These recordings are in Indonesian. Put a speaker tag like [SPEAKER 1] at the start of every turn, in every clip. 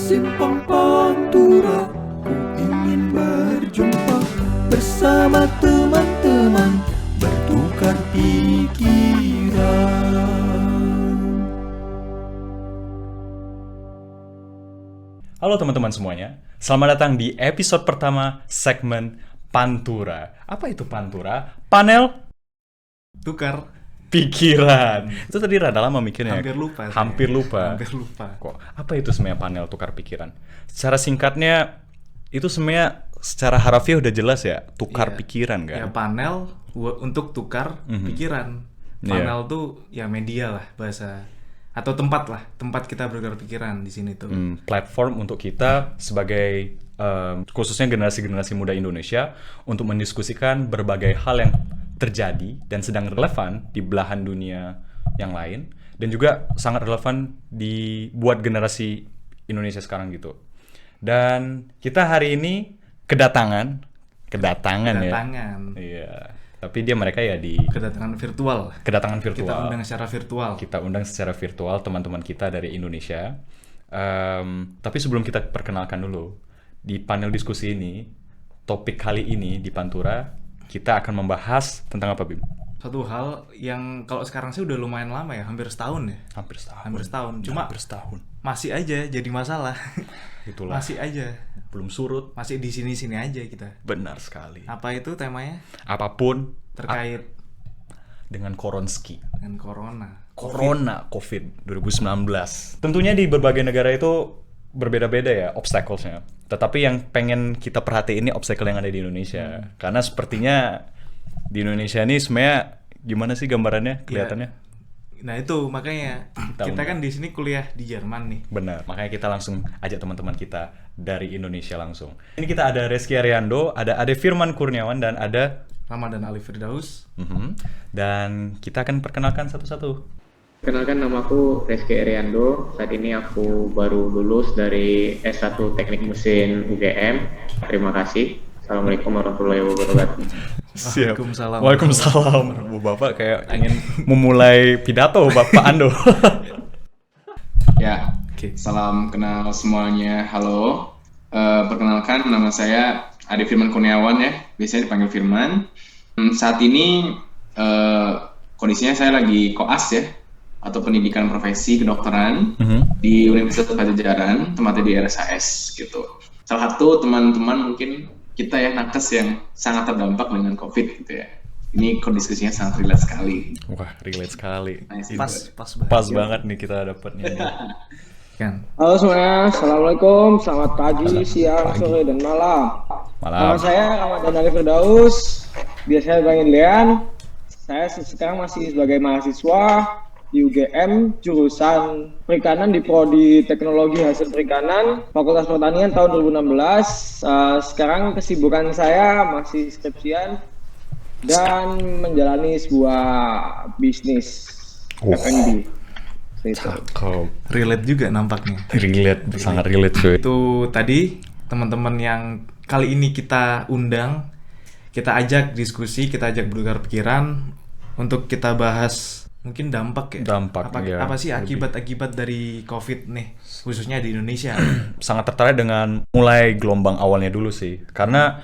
[SPEAKER 1] simpang pantura, ku ingin berjumpa bersama teman-teman, bertukar pikiran.
[SPEAKER 2] Halo teman-teman semuanya, selamat datang di episode pertama segmen Pantura. Apa itu Pantura? Panel
[SPEAKER 3] tukar
[SPEAKER 2] pikiran. Itu tadi rada lama mikirnya.
[SPEAKER 3] hampir lupa
[SPEAKER 2] Hampir lupa. Kok apa itu sebenarnya panel tukar pikiran? Secara singkatnya itu sebenarnya secara harafiah udah jelas ya, tukar
[SPEAKER 3] Iya.
[SPEAKER 2] pikiran kan.
[SPEAKER 3] Ya panel untuk tukar pikiran. Panel tuh ya media lah bahasa, atau tempat kita bertukar pikiran di sini tuh.
[SPEAKER 2] Platform untuk kita sebagai khususnya generasi-generasi muda Indonesia untuk mendiskusikan berbagai hal yang terjadi dan sedang relevan di belahan dunia yang lain, dan juga sangat relevan buat generasi Indonesia sekarang gitu. Dan kita hari ini kedatangan ya. Iya. Tapi mereka ya di
[SPEAKER 3] Kedatangan virtual.
[SPEAKER 2] kedatangan
[SPEAKER 3] Kita
[SPEAKER 2] virtual.
[SPEAKER 3] undang secara virtual.
[SPEAKER 2] Kita undang secara virtual teman-teman kita dari Indonesia. Tapi sebelum kita perkenalkan dulu, di panel diskusi ini, topik kali ini di Pantura, kita akan membahas tentang apa, Bim?
[SPEAKER 3] Satu hal yang kalau sekarang sih udah lumayan lama ya, hampir setahun ya.
[SPEAKER 2] Hampir setahun.
[SPEAKER 3] Cuma
[SPEAKER 2] Hampir setahun.
[SPEAKER 3] masih aja jadi masalah.
[SPEAKER 2] Itulah.
[SPEAKER 3] Masih aja.
[SPEAKER 2] Belum surut.
[SPEAKER 3] Masih di sini-sini aja kita.
[SPEAKER 2] Benar sekali.
[SPEAKER 3] Apa itu temanya?
[SPEAKER 2] Apapun
[SPEAKER 3] Terkait
[SPEAKER 2] dengan Koronski.
[SPEAKER 3] dengan
[SPEAKER 2] Corona COVID 2019. Tentunya di berbagai negara itu berbeda-beda ya obstacles-nya. Tetapi yang pengen kita perhatiin ini obstacle yang ada di Indonesia. Karena sepertinya di Indonesia ini sebenarnya gimana sih gambarannya kelihatannya?
[SPEAKER 3] Nah itu makanya kita kan di sini kuliah di Jerman nih.
[SPEAKER 2] Benar. Makanya kita langsung ajak teman-teman kita dari Indonesia langsung. Ini kita ada Reski Ariando, ada Ade Firman Kurniawan, dan ada
[SPEAKER 3] Ramadan Ali Firdaus.
[SPEAKER 2] Dan kita akan perkenalkan satu-satu.
[SPEAKER 4] Kenalkan, namaku Reski Ariando. Saat ini aku baru lulus dari S1 Teknik Mesin UGM. Terima kasih. Assalamualaikum warahmatullahi wabarakatuh.
[SPEAKER 2] Siap.
[SPEAKER 3] Waalaikumsalam.
[SPEAKER 2] Waalaikumsalam. Bu Bapak kayak ingin memulai pidato, Bapak Ando.
[SPEAKER 5] Ya,
[SPEAKER 3] Oke.
[SPEAKER 5] salam kenal semuanya. Halo, perkenalkan nama saya Ade Firman Kurniawan ya, biasanya dipanggil Firman. Saat ini kondisinya saya lagi koas ya, atau pendidikan profesi kedokteran di Universitas Pajajaran, tempatnya di RSAS gitu. Salah satu teman-teman mungkin kita ya nakes yang sangat terdampak dengan COVID gitu ya. Ini diskusinya sangat relate sekali.
[SPEAKER 2] Wah, relate sekali.
[SPEAKER 5] Nice.
[SPEAKER 2] Pas banget nih kita dapatnya nih.
[SPEAKER 3] Kan.
[SPEAKER 6] Halo semuanya, Assalamualaikum, selamat pagi, siang, sore, dan malam. Nama
[SPEAKER 2] Malam.
[SPEAKER 6] saya Ramadan Ali Firdaus, biasanya dipanggil Lean. Saya sekarang masih sebagai mahasiswa di UGM, jurusan perikanan di Prodi Teknologi Hasil Perikanan, Fakultas Pertanian tahun 2016. Sekarang kesibukan saya masih skripsian dan menjalani sebuah bisnis F&B.
[SPEAKER 2] Cakep.
[SPEAKER 3] Relate juga nampaknya.
[SPEAKER 2] Relate, sangat relate cuy.
[SPEAKER 3] Itu tadi teman-teman yang kali ini kita undang, kita ajak diskusi, kita ajak bertukar pikiran untuk kita bahas mungkin dampak ya.
[SPEAKER 2] Dampak, ya,
[SPEAKER 3] apa sih
[SPEAKER 2] lebih.
[SPEAKER 3] akibat-akibat dari COVID nih, khususnya di Indonesia.
[SPEAKER 2] Sangat tertarik dengan mulai gelombang awalnya dulu sih. Karena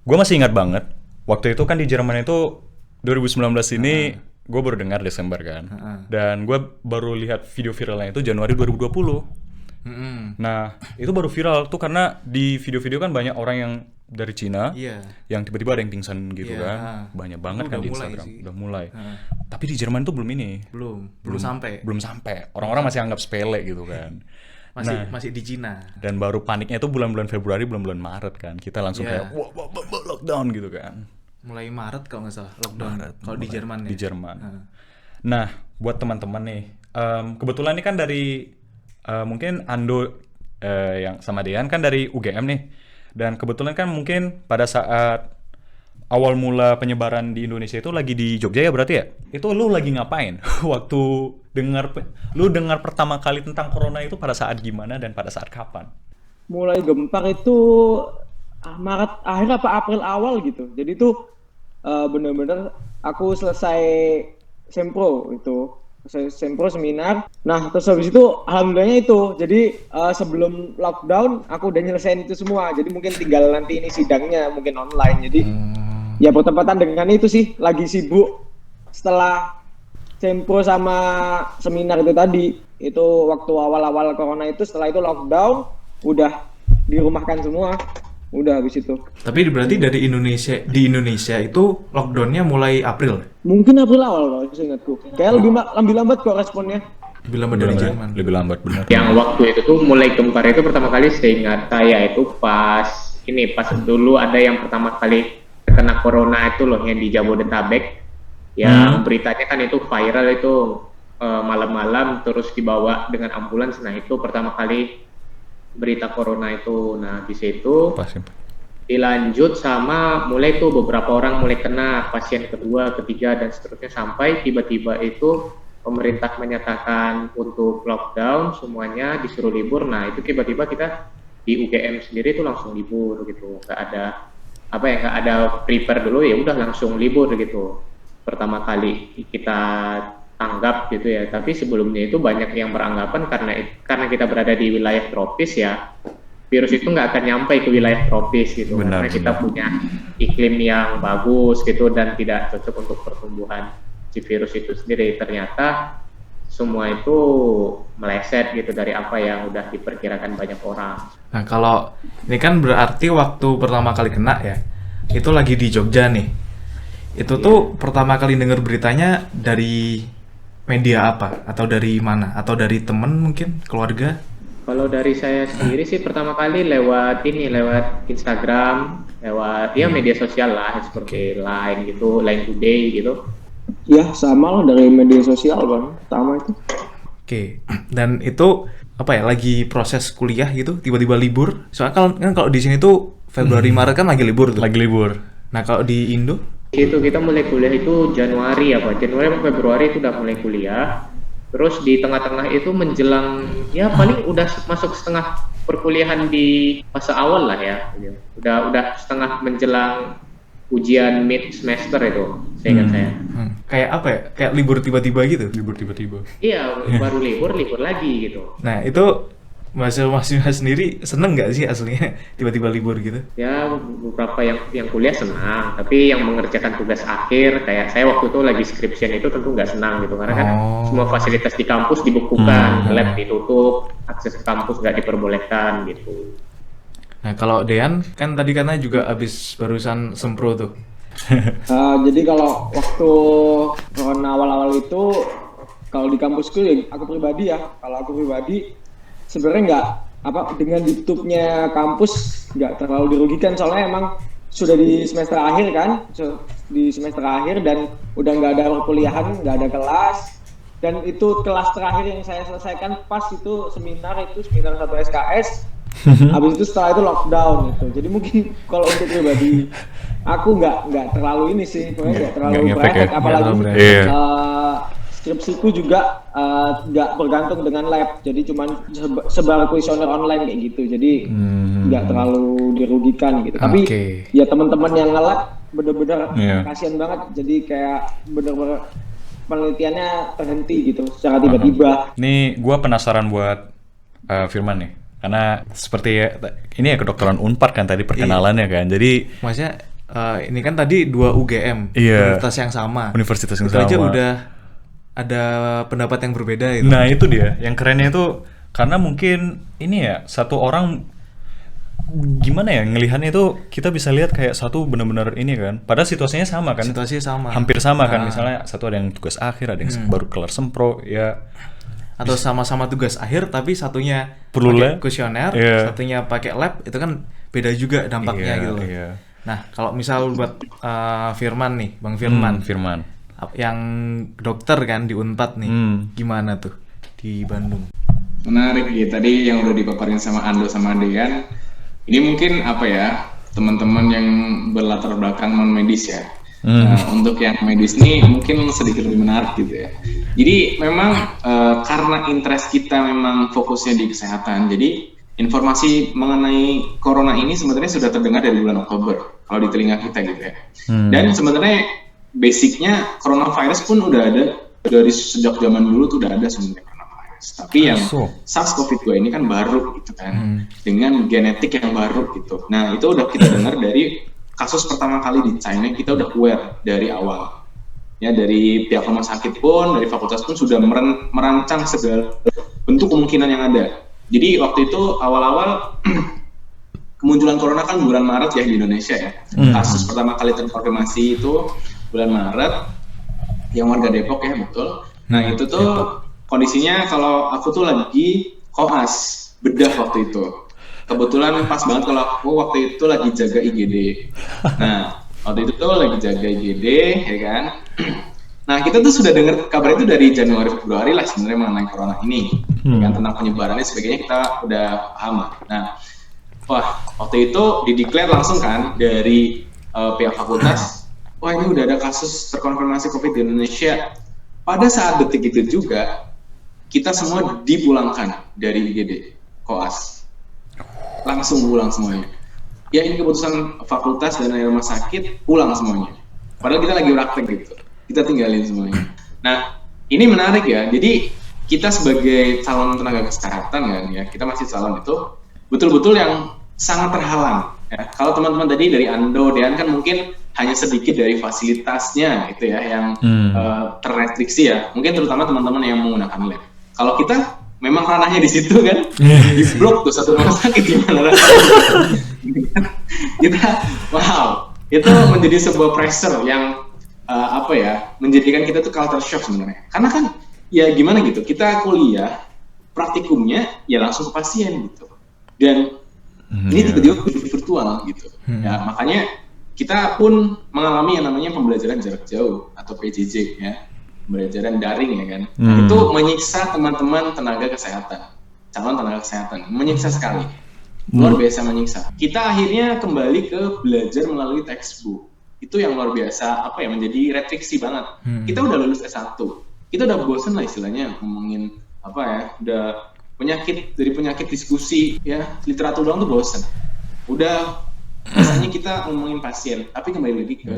[SPEAKER 2] gue masih ingat banget, waktu itu kan di Jerman itu 2019 ini gue baru dengar Desember kan. Dan gue baru lihat video viralnya itu Januari 2020. Nah, itu baru viral tuh karena di video-video kan banyak orang yang dari Cina
[SPEAKER 3] Iya.
[SPEAKER 2] yang tiba-tiba ada yang pingsan gitu
[SPEAKER 3] Iya,
[SPEAKER 2] kan. Banyak banget
[SPEAKER 3] Itu
[SPEAKER 2] kan
[SPEAKER 3] udah
[SPEAKER 2] di
[SPEAKER 3] mulai
[SPEAKER 2] Instagram.
[SPEAKER 3] sih.
[SPEAKER 2] Udah mulai. Tapi di Jerman tuh belum ini.
[SPEAKER 3] Belum sampai.
[SPEAKER 2] Belum sampai. Orang-orang masih anggap sepele gitu kan.
[SPEAKER 3] Masih di Cina.
[SPEAKER 2] Dan baru paniknya itu bulan-bulan Februari, bulan-bulan Maret kan. Kita langsung
[SPEAKER 3] Iya.
[SPEAKER 2] kayak wah, lockdown gitu kan.
[SPEAKER 3] Mulai Maret kalau nggak salah lockdown. Kalau di Jerman ya.
[SPEAKER 2] Di Jerman. Nah, buat teman-teman nih, kebetulan ini kan dari mungkin Ando yang sama Dean kan dari UGM nih. Dan kebetulan kan mungkin pada saat awal mula penyebaran di Indonesia itu lagi di Jogja ya berarti ya? Itu lu lagi ngapain? Waktu lu dengar pertama kali tentang corona itu pada saat gimana dan pada saat kapan?
[SPEAKER 6] Mulai gempar itu Maret akhir apa April awal gitu. Jadi tuh bener-bener aku selesai sempro itu sempro seminar. Nah terus habis itu alhamdulillahnya itu jadi sebelum lockdown aku udah nyelesain itu semua, jadi mungkin tinggal nanti ini sidangnya mungkin online. Jadi ya bertepatan dengan itu sih, lagi sibuk setelah sempro sama seminar itu tadi. Itu waktu awal-awal corona itu, setelah itu lockdown udah dirumahkan semua, udah habis itu.
[SPEAKER 3] Tapi berarti di Indonesia itu lockdownnya mulai April?
[SPEAKER 6] Mungkin April awal kalau seingatku. Kayak lebih lambat kok responnya.
[SPEAKER 3] Lebih lambat dari Jerman.
[SPEAKER 2] Lebih lambat benar.
[SPEAKER 4] Yang waktu itu tuh mulai gempar itu pertama kali seingat saya itu pas dulu ada yang pertama kali terkena corona itu loh, yang di Jabodetabek. Yang beritanya kan itu viral itu malam-malam terus dibawa dengan ambulans. Nah itu pertama kali berita corona itu. Nah di situ dilanjut sama mulai tuh beberapa orang mulai kena, pasien kedua, ketiga dan seterusnya, sampai tiba-tiba itu pemerintah menyatakan untuk lockdown semuanya, disuruh libur. Nah itu tiba-tiba kita di UGM sendiri itu langsung libur gitu, nggak ada prepare dulu, ya udah langsung libur gitu. Pertama kali kita tanggap gitu ya, tapi sebelumnya itu banyak yang beranggapan karena kita berada di wilayah tropis ya, virus itu nggak akan nyampe ke wilayah tropis gitu, karena kita punya iklim yang bagus gitu dan tidak cocok untuk pertumbuhan si virus itu sendiri. Ternyata semua itu meleset gitu dari apa yang udah diperkirakan banyak orang.
[SPEAKER 3] Nah kalau ini kan berarti waktu pertama kali kena ya, itu lagi di Jogja nih. Itu tuh pertama kali dengar beritanya dari media apa? Atau dari mana? Atau dari temen mungkin, keluarga?
[SPEAKER 4] Kalau dari saya sendiri sih pertama kali lewat Instagram, lewat media sosial lah seperti Line gitu, Line Today gitu.
[SPEAKER 6] Ya sama lah, dari media sosial Bang, pertama itu.
[SPEAKER 3] Oke, dan itu apa ya, lagi proses kuliah gitu, tiba-tiba libur. Soalnya kan kalau di sini tuh Februari Maret kan lagi libur tuh.
[SPEAKER 2] Lagi libur.
[SPEAKER 3] Nah kalau di Indo?
[SPEAKER 4] Itu kita mulai kuliah itu Januari atau Februari itu udah mulai kuliah. Terus di tengah-tengah itu menjelang ya paling udah masuk setengah perkuliahan di fase awal lah ya. Udah setengah menjelang ujian mid semester itu, seingat saya.
[SPEAKER 3] Kayak apa ya? Kayak libur tiba-tiba gitu?
[SPEAKER 2] Libur tiba-tiba.
[SPEAKER 4] Iya, baru libur lagi gitu.
[SPEAKER 3] Nah itu Mas sendiri seneng nggak sih aslinya tiba-tiba libur gitu?
[SPEAKER 4] Ya beberapa yang kuliah senang, tapi yang mengerjakan tugas akhir kayak saya waktu itu lagi skripsian itu tentu nggak senang gitu, karena kan semua fasilitas di kampus dibekukan, lab ditutup, akses ke kampus nggak diperbolehkan gitu.
[SPEAKER 3] Nah kalau Dean kan tadi katanya juga abis barusan sempro tuh.
[SPEAKER 6] Jadi kalau waktu corona awal-awal itu, kalau di kampusku ya aku pribadi sebenarnya dengan ditutupnya kampus nggak terlalu dirugikan, soalnya emang sudah di semester akhir kan, dan udah nggak ada perkuliahan, nggak ada kelas, dan itu kelas terakhir yang saya selesaikan pas itu seminar 1 SKS. Habis itu setelah itu lockdown gitu. Jadi mungkin kalau untuk pribadi aku nggak terlalu ini sih, nggak terlalu berefek, apalagi skripsiku juga nggak bergantung dengan lab, jadi cuman sebar kuesioner online kayak gitu, jadi nggak terlalu dirugikan gitu. Tapi ya teman-teman yang nge-lab bener-bener kasihan banget, jadi kayak bener-bener penelitiannya terhenti gitu secara tiba-tiba.
[SPEAKER 2] Nih gua penasaran buat Firman nih, karena seperti ini ya kedokteran Unpad kan tadi perkenalannya kan, jadi
[SPEAKER 3] maksudnya ini kan tadi 2 UGM, universitas yang sama. Itu aja udah ada pendapat yang berbeda itu.
[SPEAKER 2] Nah itu dia, yang kerennya itu karena mungkin ini ya, satu orang gimana ya ngelihatnya itu, kita bisa lihat kayak satu benar-benar ini kan, padahal situasinya sama kan, hampir sama kan, misalnya satu ada yang tugas akhir, ada yang baru kelar sempro ya,
[SPEAKER 3] atau sama-sama tugas akhir tapi satunya
[SPEAKER 2] perlu
[SPEAKER 3] pakai kuesioner, satunya pakai lab, itu kan beda juga dampaknya gitu loh. Nah kalau misal buat Firman nih, Bang Firman yang dokter kan di Unpad nih, gimana tuh di Bandung?
[SPEAKER 5] Menarik ya, tadi yang udah dipaparin sama Ando sama Dean. Ini mungkin teman-teman yang berlatar belakang non medis ya. Nah, untuk yang medis nih mungkin sedikit lebih menarik gitu ya. Jadi memang karena interest kita memang fokusnya di kesehatan, jadi informasi mengenai corona ini sebenarnya sudah terdengar dari bulan Oktober kalau di telinga kita gitu ya. Dan sebenarnya basicnya coronavirus pun udah ada dari sejak zaman dulu tuh udah ada sebenarnya coronavirus. Tapi yang SARS-CoV-2 ini kan baru gitu kan, dengan genetik yang baru gitu. Nah itu udah kita dengar dari kasus pertama kali di China, kita udah aware dari awal. Ya dari pihak rumah sakit pun, dari fakultas pun sudah merancang segala bentuk kemungkinan yang ada. Jadi waktu itu awal-awal kemunculan corona kan bulan Maret ya di Indonesia ya. Kasus pertama kali terkonfirmasi itu bulan Maret, yang warga Depok ya, betul. Nah itu tuh kondisinya kalau aku tuh lagi koas bedah waktu itu. Kebetulan pas banget kalau aku waktu itu lagi jaga IGD. Nah waktu itu tuh lagi jaga IGD ya kan. Nah kita tuh sudah dengar kabar itu dari Januari Februari lah sebenarnya mengenai corona ini. Ya kan, tentang penyebarannya sebagainya kita udah paham lah. Nah wah waktu itu dideklar langsung kan dari pihak fakultas, wah ini udah ada kasus terkonfirmasi COVID di Indonesia. Pada saat detik itu juga, kita semua dipulangkan dari IGD, koas. Langsung pulang semuanya. Ya ini keputusan fakultas dan rumah sakit, pulang semuanya. Padahal kita lagi praktek gitu, kita tinggalin semuanya. Nah, ini menarik ya, jadi kita sebagai calon tenaga kesehatan kan ya, kita masih calon itu, betul-betul yang sangat terhalang. Ya. Kalau teman-teman tadi dari Ando, Dean kan mungkin hanya sedikit dari fasilitasnya gitu ya yang terrestriksi ya. Mungkin terutama teman-teman yang menggunakan lab. Kalau kita memang ranahnya di situ kan, di blok tuh satu rumah sakit gimana kita, wow, itu menjadi sebuah pressure yang menjadikan kita tuh culture shock sebenarnya. Karena kan ya gimana gitu, kita kuliah praktikumnya ya langsung ke pasien gitu, dan ini tiba-tiba virtual gitu. Ya makanya kita pun mengalami yang namanya pembelajaran jarak jauh atau PJJ ya, pembelajaran daring ya kan. Itu menyiksa teman-teman tenaga kesehatan, calon tenaga kesehatan, menyiksa sekali, luar biasa menyiksa. Kita akhirnya kembali ke belajar melalui textbook. Itu yang luar biasa menjadi restriksi banget. Kita udah lulus S1, kita udah bosan lah istilahnya ngomongin udah penyakit diskusi ya, literatur doang tuh bosan. Udah biasanya kita ngomongin pasien, tapi kembali lagi ke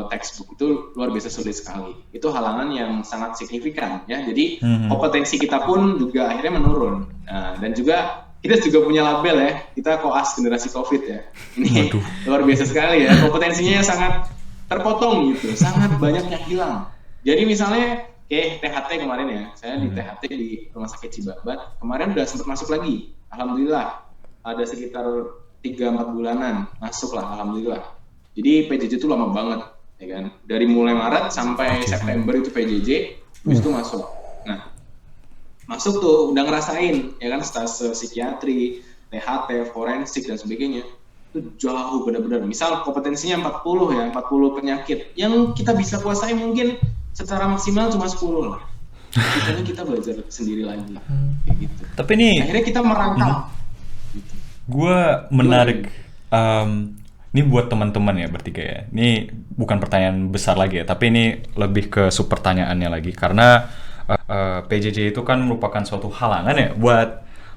[SPEAKER 5] textbook itu luar biasa sulit sekali. Itu halangan yang sangat signifikan ya. Jadi kompetensi kita pun juga akhirnya menurun. Nah, dan juga kita juga punya label ya, kita koas generasi COVID ya. Ini luar biasa sekali ya, kompetensinya sangat terpotong gitu, sangat banyak yang hilang. Jadi misalnya kayak THT kemarin ya, saya di THT di Rumah Sakit Cibabat, kemarin udah sempat masuk lagi. Alhamdulillah, ada sekitar 3-4 bulanan masuk lah, alhamdulillah. Jadi PJJ itu lama banget, ya kan? Dari mulai Maret sampai September itu PJJ, terus itu masuk. Nah, masuk tuh udah ngerasain, ya kan, stase psikiatri, THT, forensik dan sebagainya. Itu jauh benar-benar. Misal kompetensinya 40 penyakit, yang kita bisa kuasai mungkin secara maksimal cuma 10 lah. Makanya kita belajar sendiri lagi, kayak gitu.
[SPEAKER 2] Tapi ini
[SPEAKER 5] akhirnya kita merangkap.
[SPEAKER 2] Gue menarik, ini buat teman-teman ya bertiga ya. Ini bukan pertanyaan besar lagi ya, tapi ini lebih ke sub pertanyaannya lagi. Karena PJJ itu kan merupakan suatu halangan ya,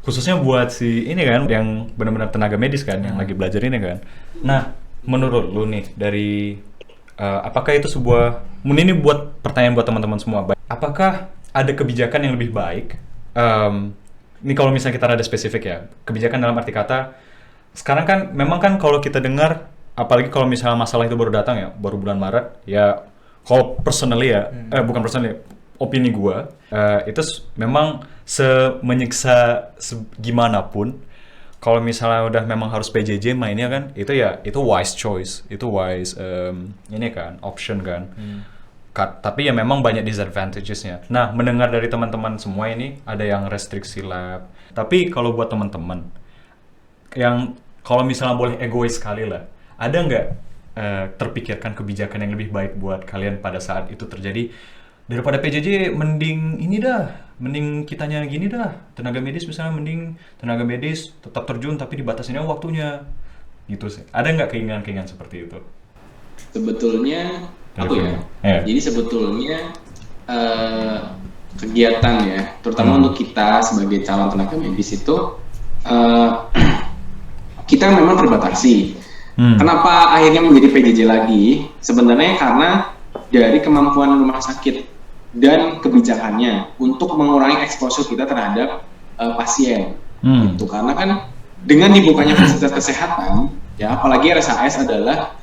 [SPEAKER 2] khususnya buat si ini kan, yang benar-benar tenaga medis kan, yang lagi belajar ini kan. Nah, menurut lu nih dari apakah itu sebuah, ini buat pertanyaan buat teman-teman semua, apakah ada kebijakan yang lebih baik? Ini kalau misalnya kita rada spesifik ya, kebijakan dalam arti kata, sekarang kan memang kan kalau kita dengar, apalagi kalau misalnya masalah itu baru datang ya, baru bulan Maret, ya kalau personally ya, bukan personally, opini gue, itu memang menyiksa gimana pun, kalau misalnya udah memang harus PJJ mainnya kan, itu wise choice, itu wise ini kan, option kan. Tapi ya memang banyak disadvantages-nya. Nah, mendengar dari teman-teman semua ini, ada yang restriksi lab. Tapi kalau buat teman-teman, yang kalau misalnya boleh egois sekali lah, ada nggak terpikirkan kebijakan yang lebih baik buat kalian pada saat itu terjadi? Daripada PJJ, mending kitanya gini dah. Tenaga medis misalnya, mending tenaga medis tetap terjun tapi dibatasinnya waktunya. Gitu sih. Ada nggak keinginan-keinginan seperti itu?
[SPEAKER 5] Sebetulnya jadi sebetulnya kegiatan ya, terutama untuk kita sebagai calon tenaga medis itu kita memang terbatasi. Kenapa akhirnya menjadi PJJ lagi? Sebenarnya karena dari kemampuan rumah sakit dan kebijakannya untuk mengurangi exposure kita terhadap pasien. Gitu. Karena kan dengan dibukanya fasilitas kesehatan, ya apalagi RSAS adalah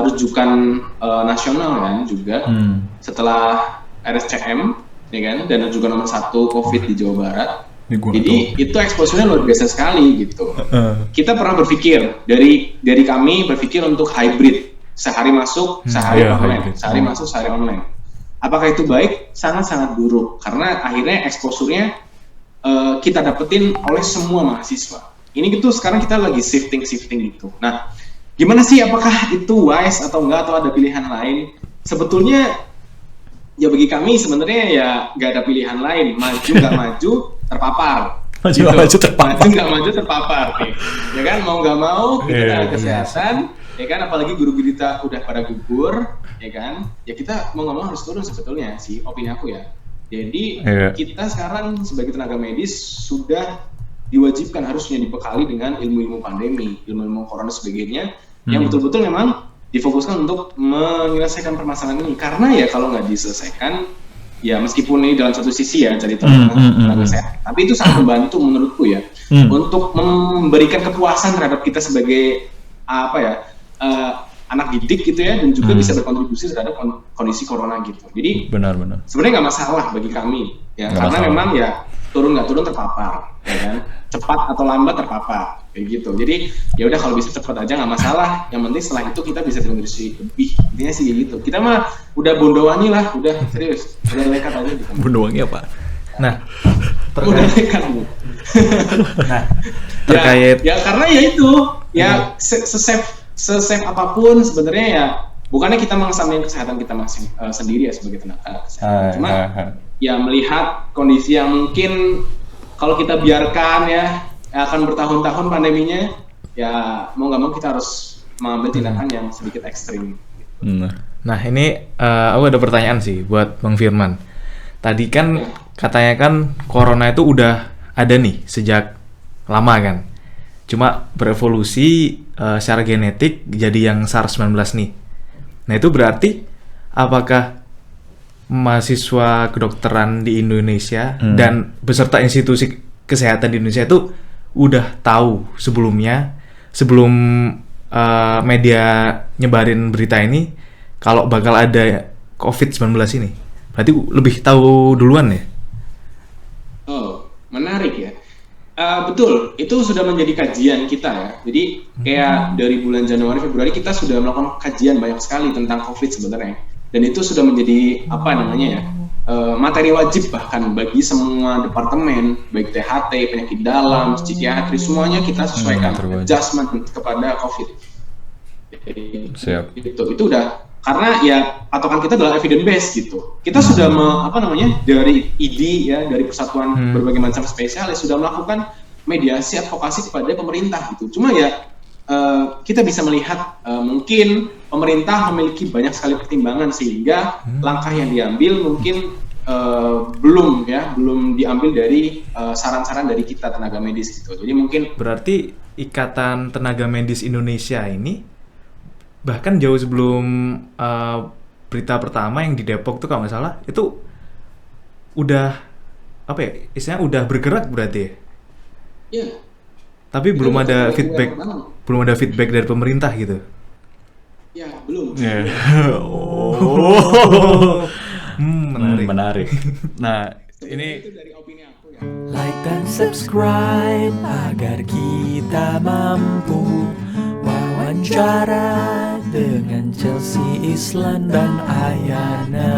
[SPEAKER 5] rujukan nasional kan juga setelah RSCM, ya kan, dan rujukan nomor 1 COVID di Jawa Barat. Jadi itu exposure-nya luar biasa sekali gitu. Kita pernah berpikir dari kami berpikir untuk hybrid, sehari masuk, sehari online, sehari masuk, sehari online. Apakah itu baik? Sangat-sangat buruk karena akhirnya exposure-nya kita dapetin oleh semua mahasiswa. Ini gitu sekarang kita lagi shifting gitu. Nah, gimana sih apakah itu wise atau enggak atau ada pilihan lain? Sebetulnya ya bagi kami sebenarnya ya nggak ada pilihan lain, maju nggak maju terpapar.
[SPEAKER 2] Maju nggak maju terpapar.
[SPEAKER 5] Nih. Ya kan mau nggak mau kita tenaga kesehatan, ya kan apalagi guru-guru kita udah pada gugur, ya kan? Ya kita mau nggak mau harus turun sebetulnya sih opini aku ya. Jadi kita sekarang sebagai tenaga medis sudah diwajibkan harusnya dibekali dengan ilmu-ilmu pandemi, ilmu-ilmu corona sebagainya yang betul-betul memang difokuskan untuk menyelesaikan permasalahan ini. Karena ya kalau nggak diselesaikan, ya meskipun ini dalam satu sisi ya jadi tenaga kesehatan, tapi itu sangat membantu menurutku ya untuk memberikan kepuasan terhadap kita sebagai anak didik gitu ya, dan juga bisa berkontribusi terhadap kondisi corona gitu. Jadi
[SPEAKER 2] benar-benar
[SPEAKER 5] sebenarnya nggak masalah bagi kami ya, karena memang ya turun nggak turun terpapar, ya kan, cepat atau lambat terpapar kayak gitu. Jadi ya udah kalau bisa cepat aja nggak masalah. Yang penting setelah itu kita bisa berkontribusi lebih. Intinya sih gitu. Kita mah udah Bondowangi lah, udah serius, udah lekat aja gitu.
[SPEAKER 2] Bondowangi apa?
[SPEAKER 3] Nah,
[SPEAKER 5] udah lekat.
[SPEAKER 3] Nah, terkait
[SPEAKER 5] ya karena ya itu ya se-safe apapun sebenarnya ya, bukannya kita mengesampingkan kesehatan kita masing sendiri ya sebagai tenaga kesehatan. Cuma ya melihat kondisi yang mungkin kalau kita biarkan ya akan bertahun-tahun pandeminya, ya mau nggak mau kita harus mengambil tindakan yang sedikit ekstrim.
[SPEAKER 3] Nah ini aku ada pertanyaan sih buat Bang Firman. Tadi kan katanya kan corona itu udah ada nih sejak lama kan, cuma berevolusi secara genetik jadi yang SARS-19 nih. Nah itu berarti apakah mahasiswa kedokteran di Indonesia dan beserta institusi kesehatan di Indonesia itu udah tahu sebelumnya, sebelum media nyebarin berita ini kalau bakal ada COVID-19 ini? Berarti lebih tahu duluan ya?
[SPEAKER 5] Oh, menarik ya. Betul, itu sudah menjadi kajian kita ya. Jadi kayak dari bulan Januari, Februari kita sudah melakukan kajian banyak sekali tentang COVID sebenarnya. Dan itu sudah menjadi materi wajib bahkan bagi semua departemen, baik THT, penyakit dalam, psikiatri, semuanya kita sesuaikan adjustment kepada COVID.
[SPEAKER 2] Siap.
[SPEAKER 5] Itu udah, karena ya patokan kita adalah evidence based gitu. Kita sudah dari ID ya, dari persatuan berbagai macam spesialis sudah melakukan mediasi advokasi kepada pemerintah gitu. Cuma ya kita bisa melihat mungkin pemerintah memiliki banyak sekali pertimbangan sehingga langkah yang diambil mungkin belum diambil dari saran-saran dari kita tenaga medis gitu. Jadi mungkin
[SPEAKER 3] berarti Ikatan Tenaga Medis Indonesia ini bahkan jauh sebelum berita pertama yang di Depok tuh kalau nggak salah itu udah istilahnya udah bergerak berarti ya?
[SPEAKER 5] Iya.
[SPEAKER 3] Tapi belum ada feedback dari pemerintah gitu.
[SPEAKER 5] Ya, belum.
[SPEAKER 2] Menarik. Nah, ini
[SPEAKER 5] itu dari opini aku ya.
[SPEAKER 1] Like dan subscribe agar kita mampu wawancara dengan Chelsea Islan dan Ayana.